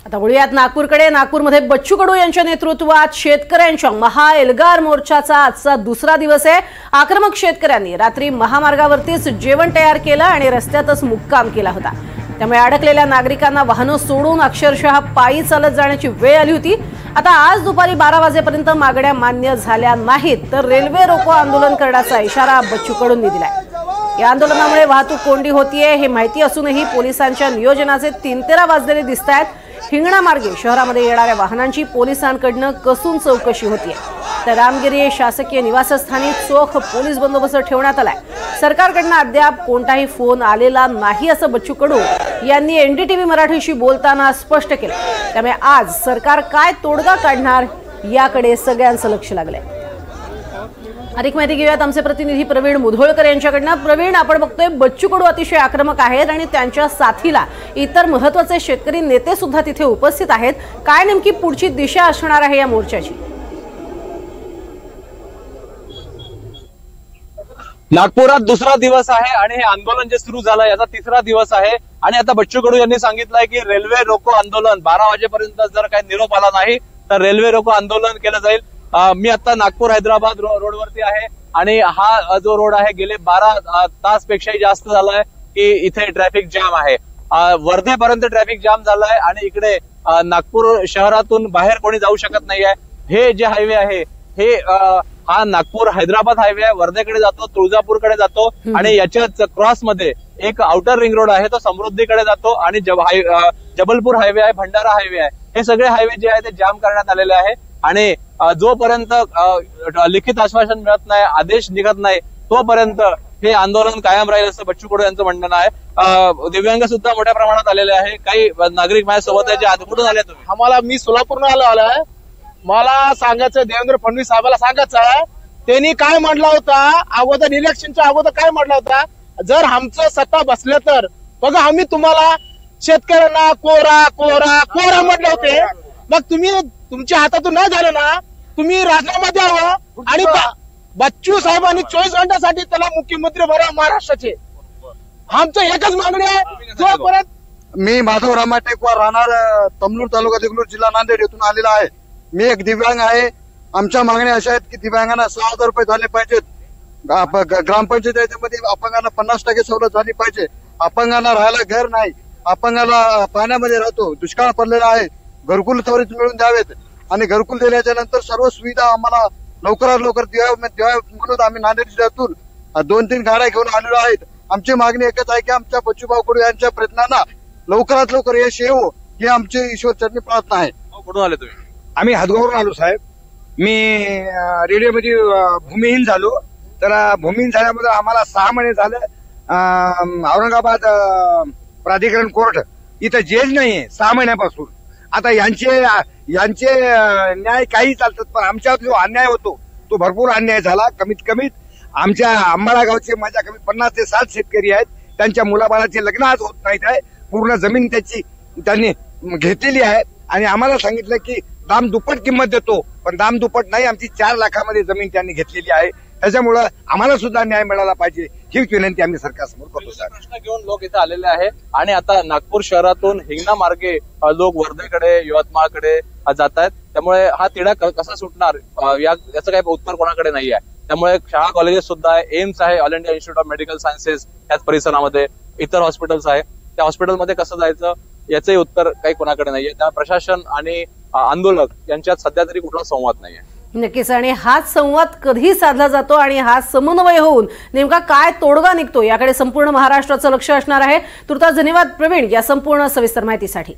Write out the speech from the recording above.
आता वळूयात नागपूरकडे। नागपूरमध्ये बच्चू कडू यांच्या नेतृत्वात शेतकऱ्यांच्या महा-एल्गार मोर्चाचा आजचा दुसरा दिवस आहे। आक्रमक शेतकऱ्यांनी रात्री महामार्गावरतीच जेवण तयार केलं आणि रस्त्यातच मुक्काम केला होता। त्यामुळे अडकलेल्या नागरिकांना वाहनं सोडून अक्षरशः पायी चालत जाण्याची वेळ आली होती। आता आज दुपारी 12 वाजेपर्यंत मागण्या मान्य झाल्या नाहीत तर रेल्वे रोको आंदोलन करण्याचा इशारा बच्चू कडूंनी दिलाय। या आंदोलनामुळे वाहतूक कोंडी होतीये हे माहिती असूनही पोलिसांच्या नियोजनाचे 3-13 वाजलेले दिसतायत। हिंगणा मार्गे शहरामध्ये येणाऱ्या वाहनांची पोलिसांकडून कसून चौकशी होतीये। तर रामगिरी शासकीय निवासस्थानी चोख पोलीस बंदोबस्त ठेवण्यात आलाय। सरकारकडून अद्याप कोणताही फोन आलेला नाही असं बच्चू कडू यांनी एनडीटीव्ही मराठीशी बोलताना स्पष्ट केलं। त्यामुळे आज सरकार काय तोडगा काढणार याकडे सगळ्यांचं लक्ष लागलंय। अधिक माहिती घेऊयात आमचे प्रतिनिधी प्रवीण मुधोळकर यांच्याकडनं। प्रवीण, आपण बघतोय बच्चू कडू अतिशय आक्रमक आहेत आणि त्यांच्या साथीला इतर महत्त्वाचे शेतकरी नेते सुद्धा तिथे उपस्थित आहेत। काय नेमकी पुढची दिशा असणार आहे या मोर्चाची? नागपुरात दुसरा दिवस आहे आणि हे आंदोलन जे सुरू झालं याचा तिसरा दिवस आहे आणि आता बच्चू कडू यांनी सांगितलंय की रेल्वे रोको आंदोलन 12 वाजेपर्यंत जर काही निरोप आला नाही तर रेल्वे रोको आंदोलन केलं जाईल। मी आता नागपूर हैदराबाद रोडवरती आहे आणि हा जो रोड आहे गेले 12 तास पेक्षाही जास्त झालाय की इथे ट्रॅफिक जाम आहे। वर्धेपर्यंत ट्रॅफिक जाम झालाय आणि इकडे नागपूर शहरातून बाहेर कोणी जाऊ शकत नाहीये। हे जे हायवे आहे हे हा नागपूर हैदराबाद हायवे आहे, वर्धेकडे जातो, तुळजापूरकडे जातो आणि याच्याच क्रॉस मध्ये एक आउटर रिंग रोड आहे तो समृद्धीकडे जातो आणि जबलपूर हायवे आहे, भंडारा हायवे आहे। हे सगळे हायवे जे आहे ते जाम करण्यात आलेले आहे आणि जोपर्यंत लिखित आश्वासन मिळत नाही, आदेश निघत नाही तोपर्यंत हे आंदोलन कायम राहील असं बच्चू कडू यांचं म्हणणं आहे। दिव्यांग सुद्धा मोठ्या प्रमाणात आलेले आहे। काही नागरिक माझ्यासोबत आहे जे कुठून आले तुम्ही? मी सोलापूरहून आलो आहे। मला सांगायचं देवेंद्र फडणवीस साहेबाला सांगायचं आहे त्यांनी काय म्हटलं होता अगोदर इलेक्शनच्या अगोदर काय म्हटलं होता, जर आमचं सत्ता बसलं तर बघा आम्ही तुम्हाला शेतकऱ्यांना कोरा कोरा कोरा म्हटले होते। मग तुम्ही तुमच्या हातातून नाही झालं ना, तुम्ही राजीनामा द्यावं आणि बच्चू साहेबांनी 24 घंट्यासाठी त्याला मुख्यमंत्री बरा महाराष्ट्राचे। आमचं एकच मागणी आहे, जोपर्यंत मी माधव रामा टेकवार राहणार तमलूर तालुका देगलूर जिल्हा नांदेड येथून आलेला आहे। मी एक दिव्यांग आहे। आमच्या मागण्या अशा आहेत की दिव्यांगांना 6,000 रुपये झाले पाहिजेत। ग्रामपंचायत याच्यामध्ये अपंगांना 50% सवलत झाली पाहिजे। अपंगांना राहायला घर नाही, अपंगाला पाण्यामध्ये राहतो, दुष्काळ पडलेला आहे, घरकुल त्वरित मिळून द्यावेत आणि घरकुल दिल्याच्या नंतर सर्व सुविधा आम्हाला लवकरात लवकर द्याव्या म्हणून आम्ही नांदेड जिल्ह्यातून 2-3 गाड्या घेऊन आलेलो आहेत। आमची मागणी एकच आहे की आमच्या बच्चूभाऊ कडू यांच्या प्रयत्नांना लवकरात लवकर यश येवो ही आमची ईश्वर चरणी प्रार्थना आहे। कुठून आले तुम्ही? आम्ही हदगाववरून आलो साहेब। मी रेल्वेमध्ये भूमिहीन झालो, तर भूमिहीन झाल्यामुळे आम्हाला 6 महिने झालं औरंगाबाद प्राधिकरण कोर्ट इथं जेल नाहीये 6 महिन्यापासून। आता यांचे न्याय काही चालतात पण आमच्यावर जो अन्याय होतो तो भरपूर अन्याय झाला। कमीत कमीत आमच्या अंबाळा गावचे माझ्या कमी 50 ते 60 शेतकरी आहेत, त्यांच्या मुलाबाळाचे लग्न आज होत नाहीत आहे। पूर्ण जमीन त्यांनी घेतलेली आहे आणि आम्हाला सांगितलं की दाम दुप्पट किंमत देतो, पण दाम दुप्पट नाही, आमची 4 लाखामध्ये जमीन त्यांनी घेतलेली आहे। त्याच्यामुळं आम्हाला सुद्धा न्याय मिळाला पाहिजे ही विनंती आम्ही सरकारसमोर करतो सर। प्रश्न घेऊन लोक इथे आलेले आहे आणि आता नागपूर शहरातून हिंगणा मार्गे लोक वर्धेकडे यवतमाळकडे जात आहेत। त्यामुळे हा तिढा कसा सुटणार याचं काही उत्तर कोणाकडे नाही आहे। त्यामुळे शाळा कॉलेजेस सुद्धा आहे, एम्स आहे, all India institute of medical sciences याच परिसरामध्ये, इतर हॉस्पिटल्स आहे, त्या हॉस्पिटलमध्ये कसं जायचं याचंही उत्तर काही कोणाकडे नाहीये। त्या प्रशासन आणि आंदोलक यांच्यात सध्या तरी कुठला संवाद नाहीये। नक्कीच, आणि हाच संवाद कधी साधला जातो आणि हा समन्वय होऊन नेमका काय तोडगा निघतो याकडे संपूर्ण महाराष्ट्राचं लक्ष असणार आहे। तुर्तास धन्यवाद प्रवीण या संपूर्ण सविस्तर माहितीसाठी।